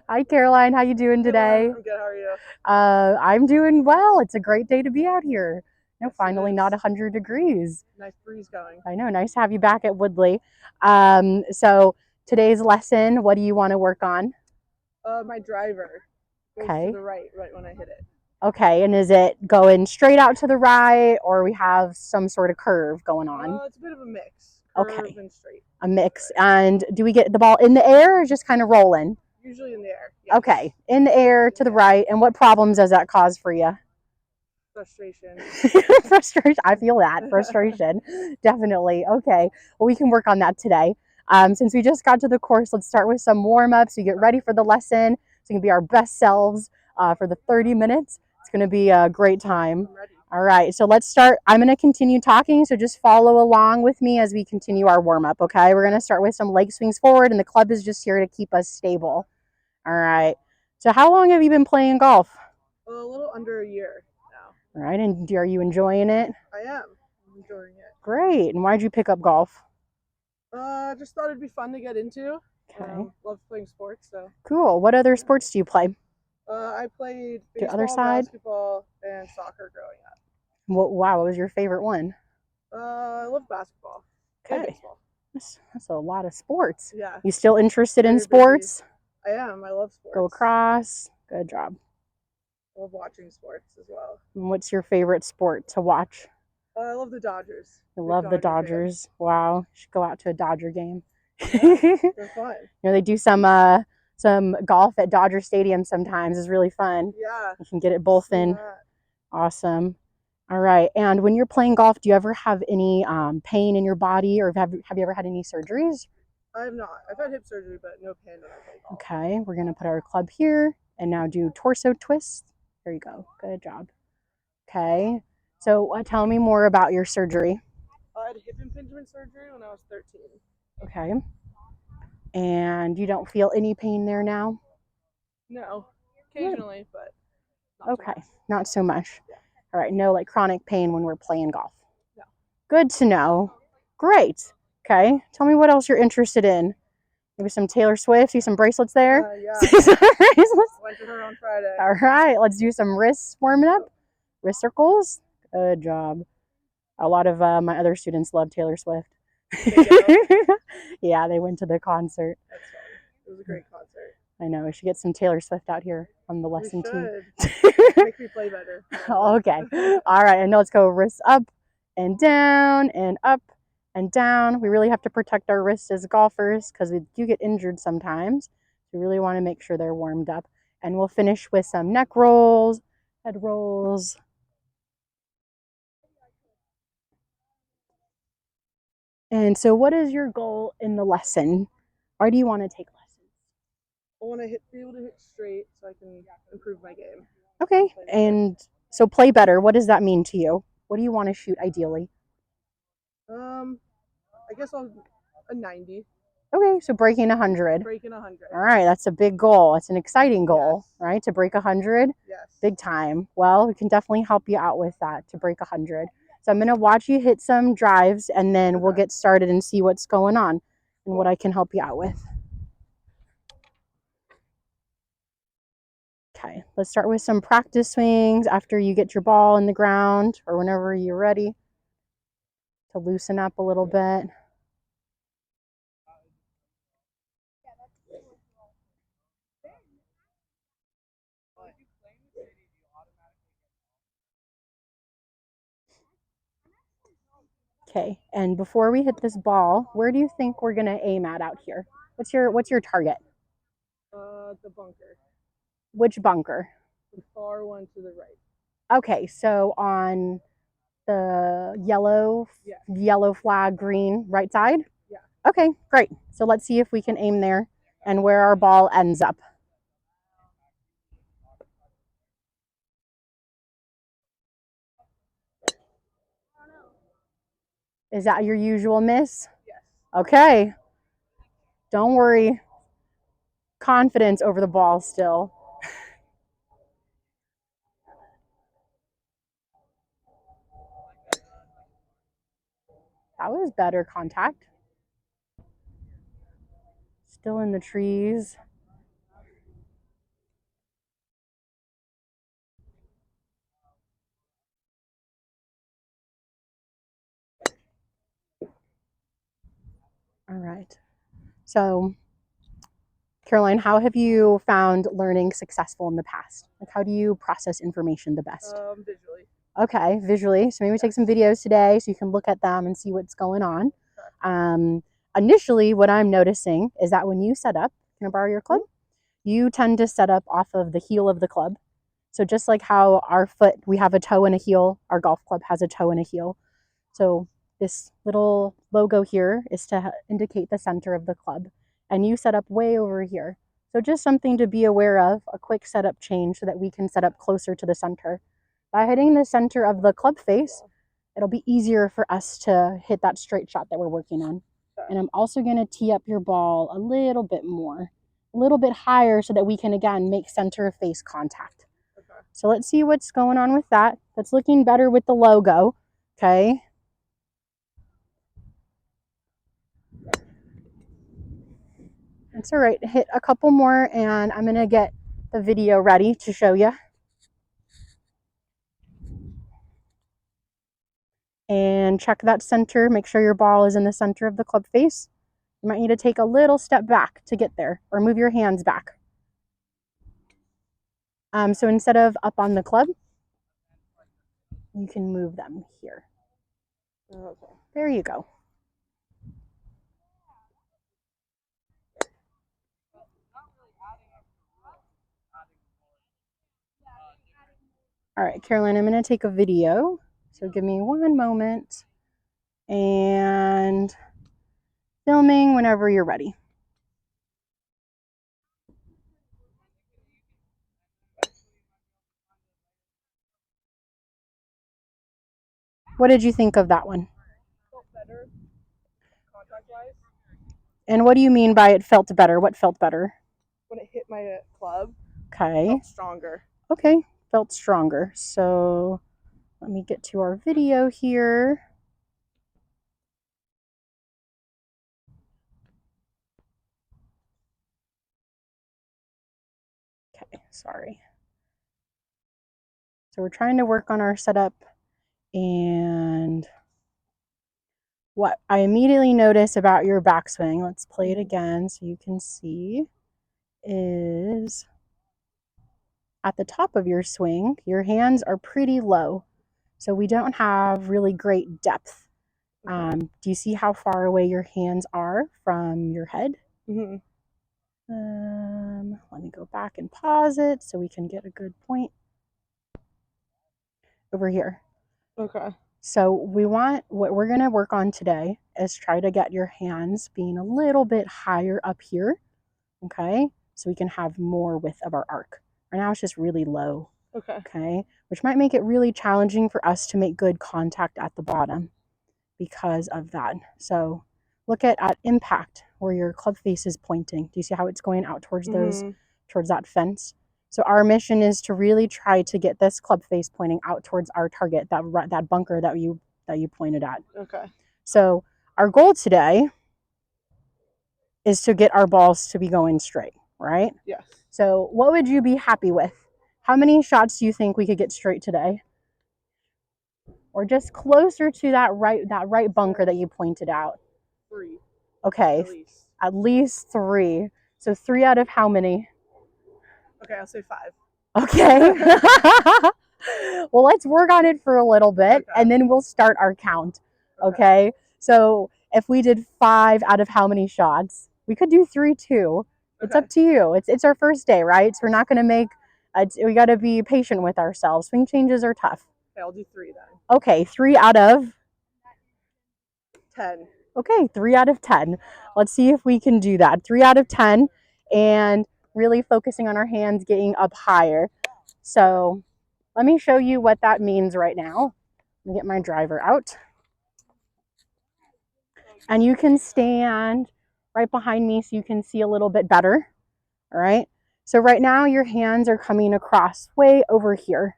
Hi, Caroline. How you doing Hey today? Lauren, I'm good. How are you? I'm doing well. It's a great day to be out here. Yes, it Finally not is. 100 degrees. Nice breeze going. I know. Nice to have you back at Woodley. So today's lesson, what do you want to work on? My driver goes to Okay. the right when I hit it. Okay. And is it going straight out to the right, or we have some sort of curve going on? It's a bit of a mix, curve Okay. and straight. A mix. And do we get the ball in the air or just kind of rolling? Usually in the air. Okay. Yes. In the air to the right. And what problems does that cause for you? Frustration. Frustration. I feel that frustration. Definitely. Okay. Well, we can work on that today. Since we just got to the course, let's start with some warm ups. We get ready for the lesson so we can be our best selves for the 30 minutes. It's going to be a great time. I'm ready. All right. So let's start. I'm going to continue talking. So just follow along with me as we continue our warm up. Okay. We're going to start with some leg swings forward, and the club is just here to keep us stable. All right. So, how long have you been playing golf? A little under a year now. All right. And are you enjoying it? I am. I'm enjoying it. Great. And why'd you pick up golf? Just thought it'd be fun to get into. Okay. Love playing sports, so. Cool. What other sports do you play? I played The other baseball, side? basketball, and soccer growing up. Wow. What was your favorite one? I love basketball and Okay. baseball. That's a lot of sports. Yeah, You still interested in very busy. sports? I am. I love Go sports. across. Good job. I love watching sports as well. And what's your favorite sport to watch? I love the Dodgers. I Big love the Dodger fan. Dodgers. Wow. You should go out to a Dodger game. Yeah, they're fun. They do some golf at Dodger Stadium sometimes. It's really fun. Yeah. You can get it both in. Awesome. All right. And when you're playing golf, do you ever have any pain in your body, or have you ever had any surgeries? I have not. I've had hip surgery, but no pain when I play golf. Okay. We're going to put our club here and now do torso twists. There you go. Good job. Okay. So tell me more about your surgery. I had hip impingement surgery when I was 13. Okay. And you don't feel any pain there now? No, Good. occasionally, but not Okay. so much. Not so much. Yeah. All right. No like chronic pain when we're playing golf. No. Good to know. Great. Okay. Tell me what else you're interested in. Maybe some Taylor Swift. See some bracelets there? Yeah. See some bracelets? Went to her on Friday. All right. Let's do some wrists warming up. Wrist circles. Good job. A lot of my other students love Taylor Swift. Yeah, they went to the concert. That's fun. It was a great concert. I know. We should get some Taylor Swift out here on the lesson team. Make me play better. Okay. All right. And now let's go wrists up and down and up and down. We really have to protect our wrists as golfers because we do get injured sometimes. We really want to make sure they're warmed up. And we'll finish with some neck rolls, head rolls. And so, what is your goal in the lesson? Why do you want to take lessons? I want to be able to hit straight so I can improve my game. Okay. And so, play better. What does that mean to you? What do you want to shoot ideally? I guess I'll a 90. Okay, so breaking 100. Breaking 100. All right, that's a big goal. It's an exciting goal, Yes. right? To break 100. Yes. Big time. Well, we can definitely help you out with that to break 100. So I'm going to watch you hit some drives and then we'll get started and see what's going on and what I can help you out with. Okay, let's start with some practice swings after you get your ball in the ground or whenever you're ready to loosen up a little bit. Okay, and before we hit this ball, where do you think we're gonna aim at out here? What's your target? The bunker. Which bunker? The far one to the right. Okay, so on the yellow flag, green, right side? Yeah. Okay, great. So let's see if we can aim there and where our ball ends up. Is that your usual miss? Yes. Okay. Don't worry. Confidence over the ball still. That was better contact. Still in the trees. All right. So, Caroline, how have you found learning successful in the past? Like, how do you process information the best? Visually. Okay, visually. So maybe take some videos today so you can look at them and see what's going on. Initially, what I'm noticing is that when you set up, can I borrow your club? You tend to set up off of the heel of the club. So just like how our foot, we have a toe and a heel, our golf club has a toe and a heel. So this little logo here is to indicate the center of the club. And you set up way over here. So just something to be aware of, a quick setup change so that we can set up closer to the center. By hitting the center of the club face, it'll be easier for us to hit that straight shot that we're working on. And I'm also going to tee up your ball a little bit more, a little bit higher so that we can, again, make center of face contact. Okay. So let's see what's going on with that. That's looking better with the logo. Okay. That's all right. Hit a couple more and I'm going to get the video ready to show you. And check that center. Make sure your ball is in the center of the club face. You might need to take a little step back to get there or move your hands back. So instead of up on the club, you can move them here. Okay. There you go. All right, Caroline, I'm going to take a video. So give me one moment. And filming whenever you're ready. What did you think of that one? Felt better, contact-wise. And what do you mean by it felt better? What felt better? When it hit my club, Okay. it felt stronger. Okay, felt stronger. So let me get to our video here. Okay, sorry. So we're trying to work on our setup, and what I immediately notice about your backswing, let's play it again so you can see, is at the top of your swing, your hands are pretty low. So we don't have really great depth. Do you see how far away your hands are from your head? Mm-hmm. Let me go back and pause it so we can get a good point. Over here. Okay. So what we're going to work on today is try to get your hands being a little bit higher up here, okay? So we can have more width of our arc. Right now it's just really low, okay? Which might make it really challenging for us to make good contact at the bottom because of that. So look at impact where your club face is pointing. Do you see how it's going out towards towards that fence? So our mission is to really try to get this club face pointing out towards our target, that bunker that you pointed at. Okay. So our goal today is to get our balls to be going straight, right? Yes. So what would you be happy with? How many shots do you think we could get straight today? Or just closer to that right bunker that you pointed out? 3. Okay. At least 3. So 3 out of how many? Okay, I'll say 5. Okay. Well, let's work on it for a little bit, and then we'll start our count. Okay. So if we did 5 out of how many shots? We could do 3 too. It's up to you. It's our first day, right? So we're not going to make. We got to be patient with ourselves. Swing changes are tough. Okay, I'll do 3 then. Okay, 3 out of 10. Okay, 3 out of 10. Let's see if we can do that. 3 out of 10, and really focusing on our hands getting up higher. So let me show you what that means right now. Let me get my driver out. And you can stand right behind me so you can see a little bit better. All right. So right now your hands are coming across way over here.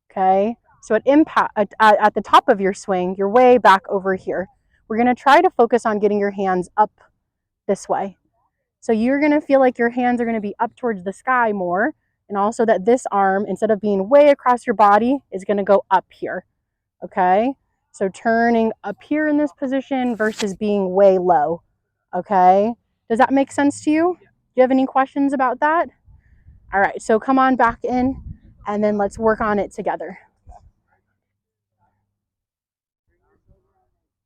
Okay. So at the top of your swing, you're way back over here. We're going to try to focus on getting your hands up this way. So you're going to feel like your hands are going to be up towards the sky more. And also that this arm, instead of being way across your body, is going to go up here. Okay. So turning up here in this position versus being way low. Okay. Does that make sense to you? Do you have any questions about that? All right. So come on back in and then let's work on it together.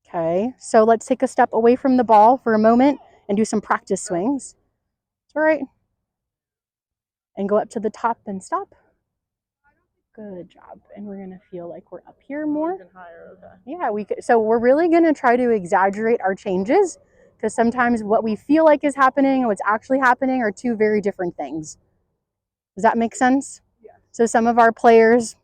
Okay. So let's take a step away from the ball for a moment and do some practice swings. All right. And go up to the top and stop. Good job. And we're gonna feel like we're up here more. Even higher, okay. Yeah, we could, so we're really gonna try to exaggerate our changes because sometimes what we feel like is happening and what's actually happening are two very different things. Does that make sense? Yeah. So some of our players,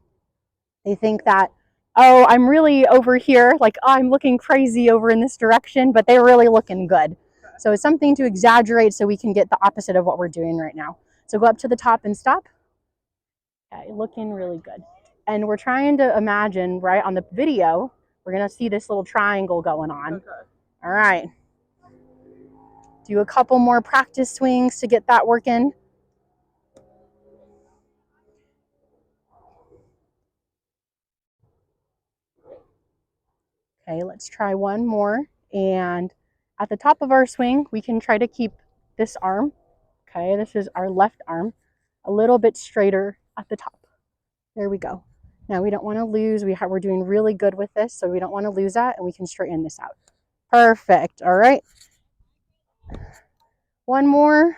they think that, oh, I'm really over here, like, oh, I'm looking crazy over in this direction, but they're really looking good. So it's something to exaggerate so we can get the opposite of what we're doing right now. So go up to the top and stop. Okay, looking really good. And we're trying to imagine, right, on the video, we're going to see this little triangle going on. Okay. All right. Do a couple more practice swings to get that working. Okay, let's try one more. And at the top of our swing, we can try to keep this arm, okay, this is our left arm, a little bit straighter at the top. There we go. Now we don't want to lose, we're doing really good with this, so we don't want to lose that, and we can straighten this out. Perfect. All right. One more.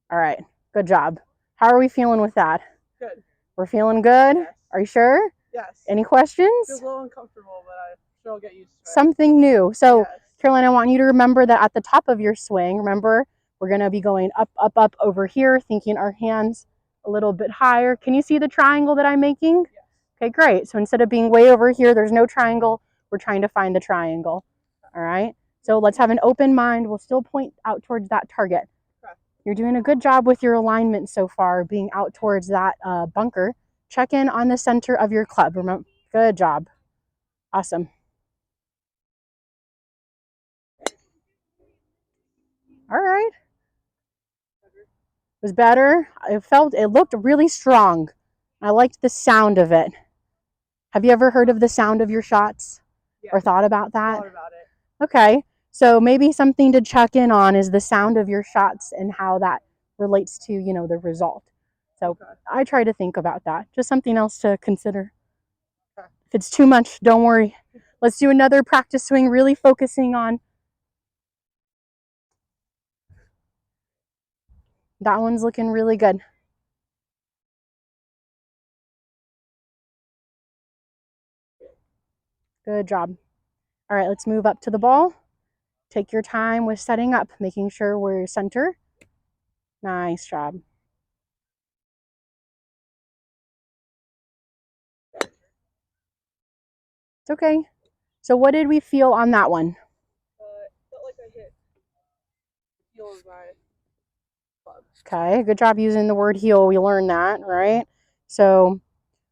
All right. Good job. How are we feeling with that? Good. We're feeling good? Yes. Are you sure? Yes. Any questions? Feels a little uncomfortable, but I'm sure I'll get used to it. Something new. So, yes. Caroline, I want you to remember that at the top of your swing, remember, we're going to be going up, up, up over here, thinking our hands a little bit higher. Can you see the triangle that I'm making? Yes. Okay, great. So instead of being way over here, there's no triangle. We're trying to find the triangle. All right. So let's have an open mind. We'll still point out towards that target. Okay. You're doing a good job with your alignment so far, being out towards that bunker. Check in on the center of your club. Remember, good job. Awesome. All right. It was better. It looked really strong. I liked the sound of it. Have you ever heard of the sound of your shots? Yes. Or thought about that? Thought about it. Okay. So maybe something to check in on is the sound of your shots and how that relates to, the result. So okay. I try to think about that. Just something else to consider. Okay. If it's too much, don't worry. Let's do another practice swing, really focusing on that one's looking really good. Good job. All right, let's move up to the ball. Take your time with setting up, making sure we're center. Nice job. It's okay. So what did we feel on that one? Felt like I hit heel of my club. Okay, good job using the word heel. We learned that, right? So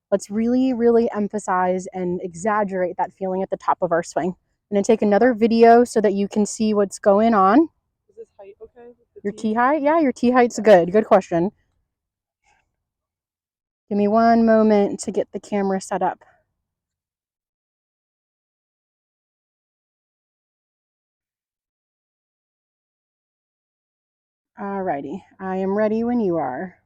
let's really, really emphasize and exaggerate that feeling at the top of our swing. I'm going to take another video so that you can see what's going on. Is this height okay? Your tee height? Yeah, your tee height's good. Good question. Give me one moment to get the camera set up. Alrighty, I am ready when you are.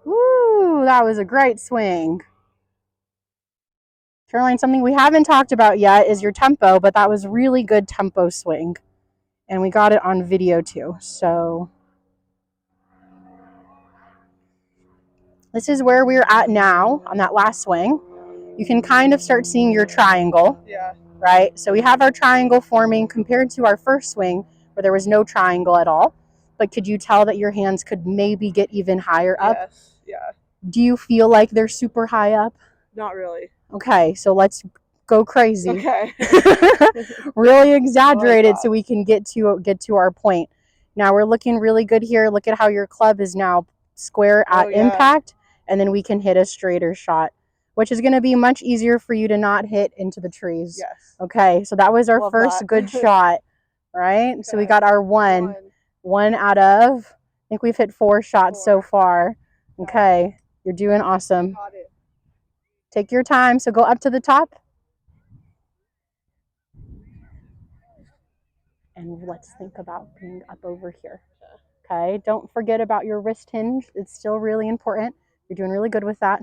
Woo, that was a great swing. Caroline, something we haven't talked about yet is your tempo, but that was really good tempo swing. And we got it on video too. So this is where we're at now on that last swing. You can kind of start seeing your triangle. Yeah. Right? So we have our triangle forming compared to our first swing where there was no triangle at all. But could you tell that your hands could maybe get even higher up? Yes. Yeah. Do you feel like they're super high up? Not really. Okay, so let's go crazy. Okay. Really exaggerate it so we can get to our point. Now we're looking really good here. Look at how your club is now square at impact, and then we can hit a straighter shot, which is going to be much easier for you to not hit into the trees. Yes. Okay, so that was our first good shot, right? Okay. So we got our one out of, I think we've hit 4 shots so far. Okay, you're doing awesome. Got it. Take your time. So go up to the top. And let's think about being up over here. Okay, don't forget about your wrist hinge. It's still really important. You're doing really good with that.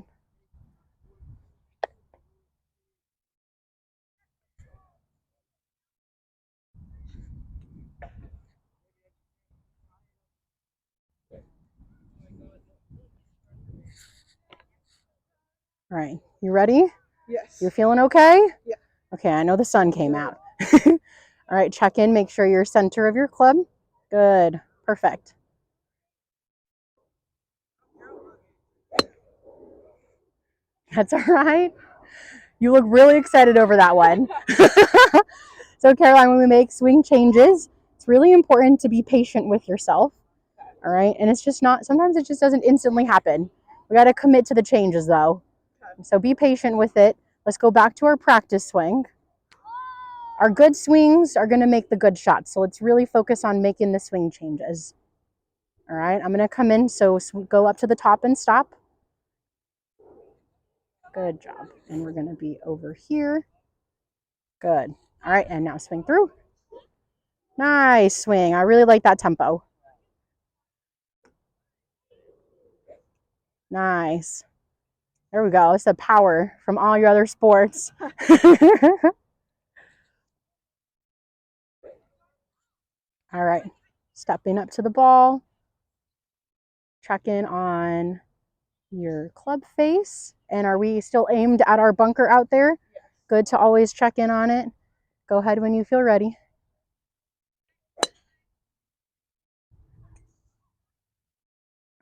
All right, you ready? Yes. You're feeling okay? Yeah. Okay, I know the sun came out. All right, check in, make sure you're center of your club. Good, perfect. That's all right. You look really excited over that one. So Caroline, when we make swing changes, it's really important to be patient with yourself. All right, and it's just not, sometimes it just doesn't instantly happen. We got to commit to the changes though. So be patient with it. Let's go back to our practice swing. Our good swings are going to make the good shots. So let's really focus on making the swing changes. All right, I'm going to come in. So go up to the top and stop. Good job. And we're going to be over here. Good. All right, and now swing through. Nice swing. I really like that tempo. Nice. There we go. It's the power from all your other sports. All right. Stepping up to the ball. Check in on your club face. And are we still aimed at our bunker out there? Yes. Good to always check in on it. Go ahead when you feel ready.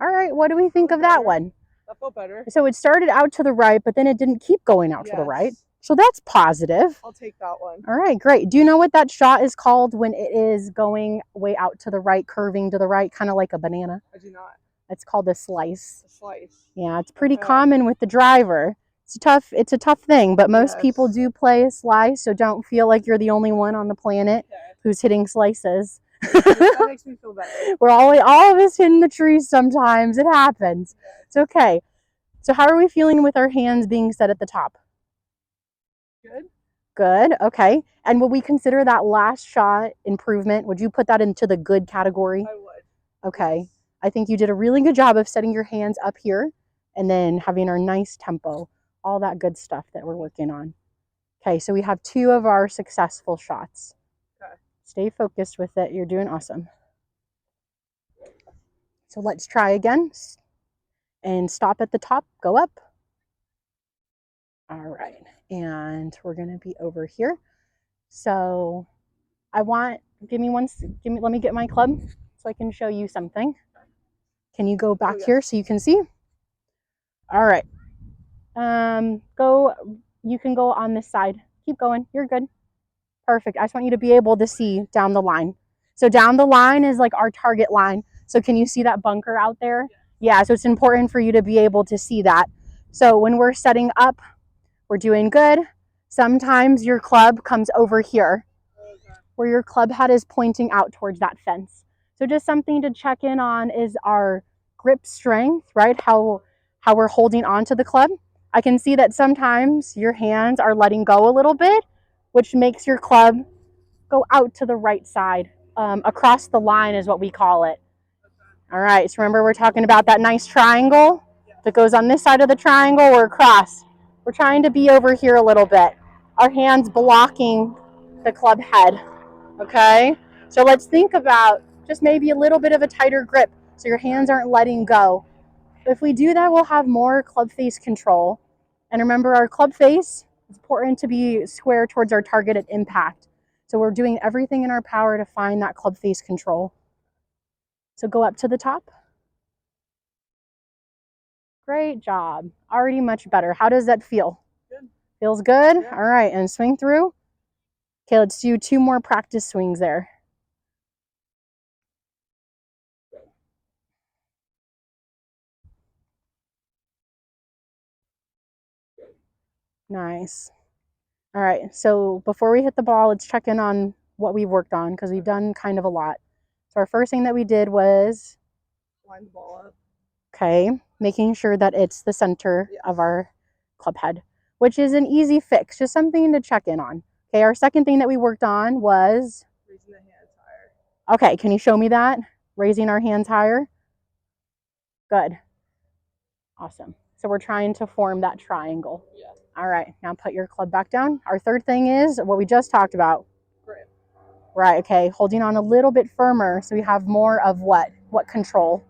All right. What do we think of that one? That felt better. So it started out to the right, but then it didn't keep going out to the right. So that's positive. I'll take that one. All right, great. Do you know what that shot is called when it is going way out to the right, curving to the right, kind of like a banana? I do not. It's called a slice. A slice. Yeah, it's pretty common with the driver. It's a tough thing, but most people do play a slice, so don't feel like you're the only one on the planet who's hitting slices. That makes me feel better. We're all of us hitting the trees sometimes. It happens. It's okay. So how are we feeling with our hands being set at the top? Good. Good. Okay. And would we consider that last shot improvement? Would you put that into the good category? I would. Okay. Yes. I think you did a really good job of setting your hands up here and then having our nice tempo, all that good stuff that we're working on. Okay, so we have 2 of our successful shots. Okay. Stay focused with it. You're doing awesome. So let's try again. And stop at the top, go up. All right, and we're gonna be over here. So let me get my club so I can show you something. Can you go back here so you can see? All right. You can go on this side. Keep going, you're good. Perfect, I just want you to be able to see down the line. So down the line is like our target line. So can you see that bunker out there? Yeah, so it's important for you to be able to see that. So when we're setting up, we're doing good. Sometimes your club comes over here where your club head is pointing out towards that fence. So just something to check in on is our grip strength, right? How we're holding on to the club. I can see that sometimes your hands are letting go a little bit, which makes your club go out to the right side. Across the line is what we call it. All right, so remember we're talking about that nice triangle that goes on this side of the triangle or across. We're trying to be over here a little bit. Our hands blocking the club head, okay? So let's think about just maybe a little bit of a tighter grip so your hands aren't letting go. If we do that, we'll have more club face control. And remember, our club face, it's important to be square towards our target at impact. So we're doing everything in our power to find that club face control. So go up to the top. Great job. Already much better. How does that feel? Good. Feels good? Yeah. All right, and swing through. Okay, let's do 2 more practice swings there. Nice. All right, so before we hit the ball, let's check in on what we've worked on because we've done kind of a lot. So our first thing that we did was line the ball up. Okay, making sure that it's the center of our club head, which is an easy fix, just something to check in on. Okay, our second thing that we worked on was Okay, can you show me that? Raising our hands higher. Good. Awesome. So we're trying to form that triangle. Yeah. All right, now put your club back down. Our third thing is what we just talked about. Grip. Right, okay, holding on a little bit firmer so we have more of what? What control?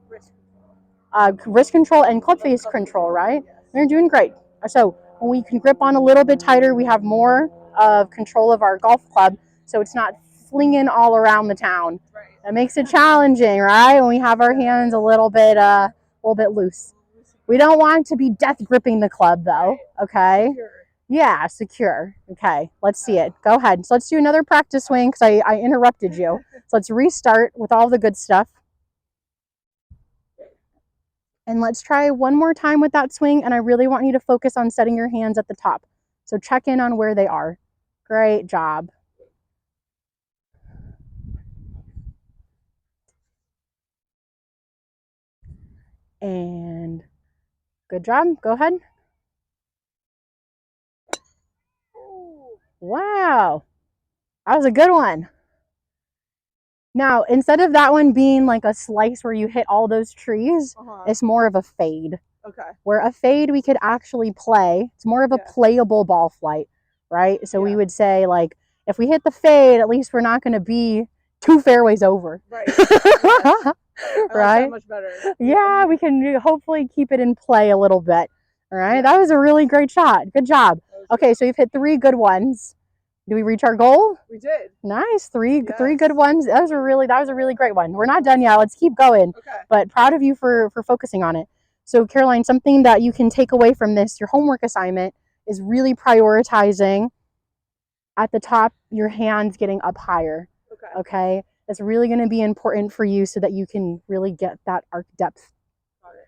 Wrist control and club face control, right? Yes. You're doing great. So when we can grip on a little bit tighter, we have more of control of our golf club, so it's not flinging all around the town. Right. That makes it challenging, right? When we have our hands a little bit loose. We don't want to be death gripping the club though. Okay. Secure. Yeah, secure. Okay, let's see it. Go ahead. So let's do another practice swing because I interrupted you. So let's restart with all the good stuff. And let's try one more time with that swing. And I really want you to focus on setting your hands at the top. So check in on where they are. Great job. And good job. Go ahead. Wow. That was a good one. Now, instead of that one being like a slice where you hit all those trees, it's more of a fade. Okay. Where a fade we could actually play. It's more of a playable ball flight, right? So we would say, like, if we hit the fade, at least we're not going to be 2 fairways over. Right. Right? Like much better. Yeah, we can hopefully keep it in play a little bit. All right. Yeah. That was a really great shot. Good job. Okay, so you've hit 3 good ones. Do we reach our goal? We did. Nice. Three good ones. That was a really great one. We're not done yet. Let's keep going. Okay. But proud of you for focusing on it. So Caroline, something that you can take away from this, your homework assignment, is really prioritizing at the top, your hands getting up higher. Okay? That's really going to be important for you so that you can really get that arc depth.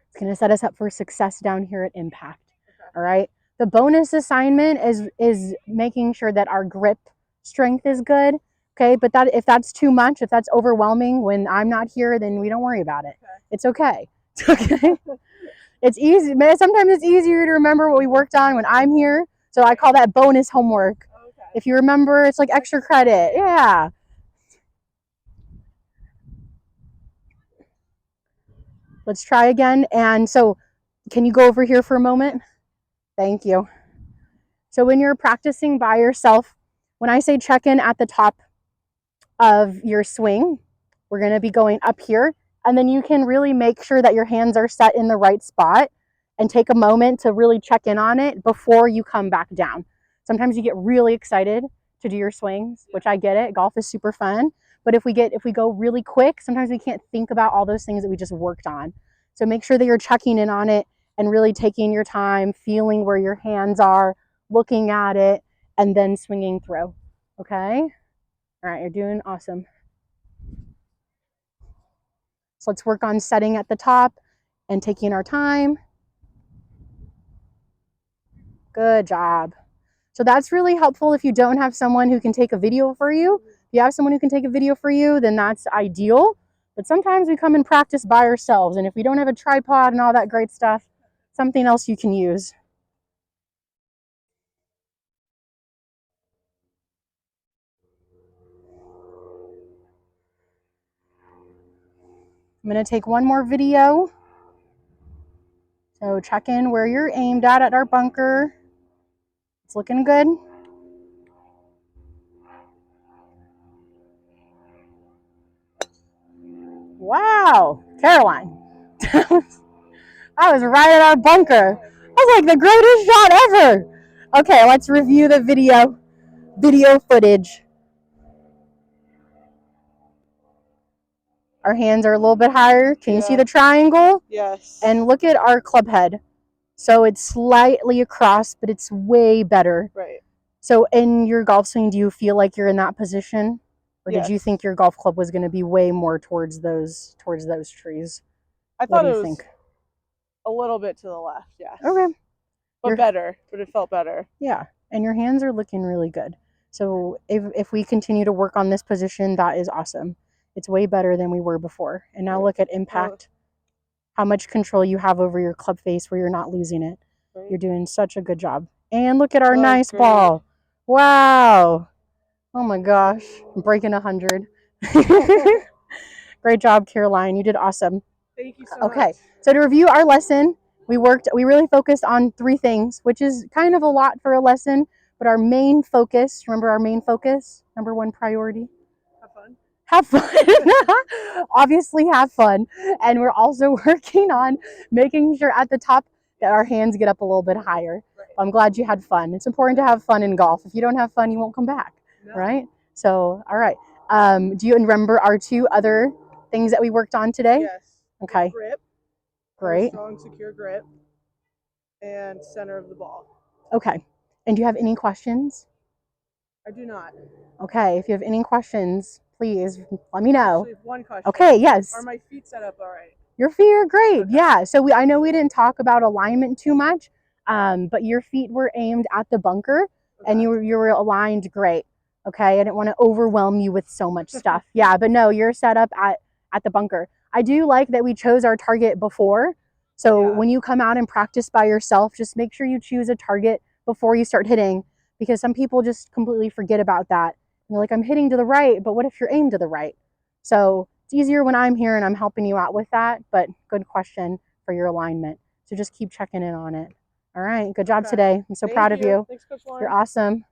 It's going to set us up for success down here at Impact. All right? The bonus assignment is making sure that our grip strength is good. Okay? But that if that's too much, if that's overwhelming when I'm not here, then we don't worry about it. It's okay. It's okay. It's easy. Sometimes it's easier to remember what we worked on when I'm here. So I call that bonus homework. Okay. If you remember, it's like extra credit. Yeah. Let's try again. And so can you go over here for a moment? Thank you. So when you're practicing by yourself, when I say check in at the top of your swing, we're going to be going up here. And then you can really make sure that your hands are set in the right spot and take a moment to really check in on it before you come back down. Sometimes you get really excited to do your swings, which I get it. Golf is super fun. But if we go really quick, sometimes we can't think about all those things that we just worked on. So make sure that you're checking in on it and really taking your time, feeling where your hands are, looking at it, and then swinging through. Okay? All right, you're doing awesome. So let's work on setting at the top and taking our time. Good job. So that's really helpful if you don't have someone who can take a video for you. If you have someone who can take a video for you, then that's ideal. But sometimes we come and practice by ourselves. And if we don't have a tripod and all that great stuff, something else you can use. I'm going to take one more video. So check in where you're aimed at our bunker. It's looking good. Wow, Caroline. I was right at our bunker. That was like the greatest shot ever. Okay, let's review the video footage. Our hands are a little bit higher. Can you see the triangle? Yes. And look at our club head. So it's slightly across, but it's way better. Right. So in your golf swing, do you feel like you're in that position? Or did you think your golf club was going to be way more towards those trees? I thought it was a little bit to the left, yeah. Okay. But better, but it felt better. Yeah, and your hands are looking really good. So if we continue to work on this position, that is awesome. It's way better than we were before. And now look at Impact, how much control you have over your club face where you're not losing it. Right. You're doing such a good job. And look at our nice ball. Wow. Oh my gosh, I'm breaking 100. Great job, Caroline. You did awesome. Thank you so Okay, much. so to review our lesson, we really focused on 3 things, which is kind of a lot for a lesson, but our main focus, remember our main focus, number 1 priority? Have fun. Have fun. Obviously have fun. And we're also working on making sure at the top that our hands get up a little bit higher. Right. I'm glad you had fun. It's important to have fun in golf. If you don't have fun, you won't come back, No. right? So, all right. Do you remember our 2 other things that we worked on today? Yes. Okay. Grip. Great. Strong, secure grip. And center of the ball. Okay. And do you have any questions? I do not. Okay. If you have any questions, please let me know. Actually, one question. Okay. Yes. Are my feet set up all right? Your feet are great. Okay. Yeah. So I know we didn't talk about alignment too much, but your feet were aimed at the bunker, and you were aligned great. Okay. I didn't want to overwhelm you with so much stuff. Yeah. But no, you're set up at the bunker. I do like that we chose our target before. So when you come out and practice by yourself, just make sure you choose a target before you start hitting, because some people just completely forget about that. And they're like, I'm hitting to the right, but what if you're aimed to the right? So it's easier when I'm here and I'm helping you out with that, but good question for your alignment. So just keep checking in on it. All right, good job today. I'm so proud of you. Thanks, Coach Lauren. You're awesome.